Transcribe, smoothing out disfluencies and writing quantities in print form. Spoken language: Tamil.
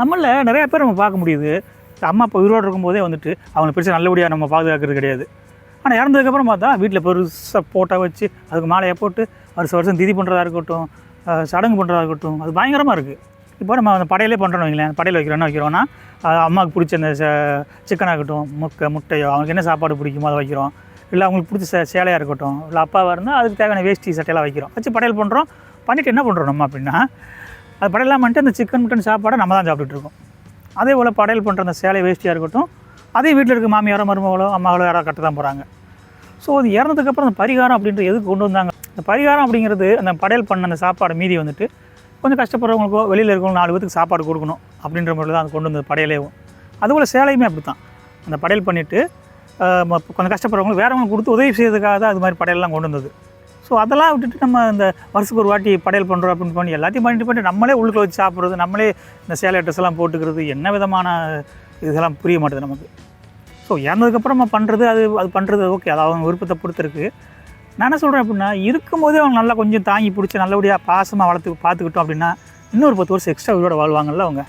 நம்மளில் நிறைய பேர் நம்ம பார்க்க முடியுது. அம்மா அப்பா உயிரோடு இருக்கும்போதே வந்துட்டு அவங்களை பெருசாக நல்லபடியாக நம்ம பாதுகாக்கிறது கிடையாது. ஆனால் இறந்ததுக்கப்புறம் பார்த்தா வீட்டில் பெருசாக ஃபோட்டோ வச்சு அதுக்கு மாலையை போட்டு வருஷம் திதி பண்ணுறதா இருக்கட்டும், சடங்கு பண்ணுறதா இருக்கட்டும், அது பயங்கரமாக இருக்குது. இப்போ நம்ம அந்த படையிலே பண்ணுறோன்னு வைங்களேன், படையில் வைக்கிறோன்னா அம்மாவுக்கு பிடிச்ச அந்த சிக்கனாகட்டும், முட்டையோ, அவங்களுக்கு என்ன சாப்பாடு பிடிக்குமோ அதை வைக்கிறோம். இல்லை அவங்களுக்கு பிடிச்ச சேலையாக இருக்கட்டும், இல்லை அப்பாவாக இருந்தால் அதுக்கு தேவையான வேஷ்டி சட்டையெல்லாம் வைக்கிறோம். வச்சு படையல் பண்ணுறோம். பண்ணிவிட்டு என்ன பண்ணுறோம் நம்ம அப்படின்னா, அது படையெல்லாம் பண்ணிட்டு அந்த சிக்கன் மட்டன் சாப்பாடை நம்ம தான் சாப்பிட்டுருக்கோம். அதே போல் படையல் பண்ணுற அந்த சேலை வேஷ்டியாக இருக்கட்டும், அதே வீட்டில் இருக்க மாமியாரோ மருமகளோ அம்மாவளோ யாராவது கட்ட தான் போகிறாங்க. ஸோ அது இறந்ததுக்கப்புறம் அந்த பரிகாரம் அப்படின்றது எதுக்கு கொண்டு வந்தாங்க? அந்த பரிகாரம் அப்படிங்கிறது அந்த படையல் பண்ண அந்த சாப்பாடு மீதி வந்துட்டு கொஞ்சம் கஷ்டப்படுறவங்களுக்கோ வெளியில் இருக்கவங்க 4 பேருக்கு சாப்பாடு கொடுக்கணும் அப்படின்ற முறையில் தான் அது கொண்டு வந்தது படையலேவும். அதுபோல் சேலையுமே அப்படி தான். அந்த படையல் பண்ணிவிட்டு கொஞ்சம் கஷ்டப்படுறவங்களுக்கு வேறவங்களுக்கு கொடுத்து உதவி செய்யறதுக்காக தான் அது மாதிரி படையெல்லாம் கொண்டு வந்தது. ஸோ அதெல்லாம் விட்டுட்டு நம்ம இந்த வருஷத்துக்கு ஒரு வாட்டி படையல் பண்ணுறோம் அப்படின்னு பண்ணி எல்லாத்தையும் பண்ணிட்டு நம்மளே உள்ளுக்குள்ள வச்சு சாப்பிட்றது, நம்மளே இந்த சேலை ட்ரெஸ் எல்லாம் போட்டுக்கிறது, என்ன விதமான இதெல்லாம் புரிய மாட்டேது நமக்கு. ஸோ இறந்ததுக்கப்புறம் நம்ம பண்ணுறது அது பண்ணுறது ஓகே, அது அவங்க விருப்பத்தை பொறுத்திருக்கு. நான் என்ன சொல்கிறேன் அப்படின்னா, இருக்கும்போதே அவங்க நல்லா கொஞ்சம் தாங்கி பிடிச்சி நல்லபடியாக பாசமாக பார்த்துக்கிட்டோம் அப்படின்னா இன்னொரு 10 வருஷம் எக்ஸ்ட்ரா உயிரோட வாழ்வாங்கல்ல அவங்க.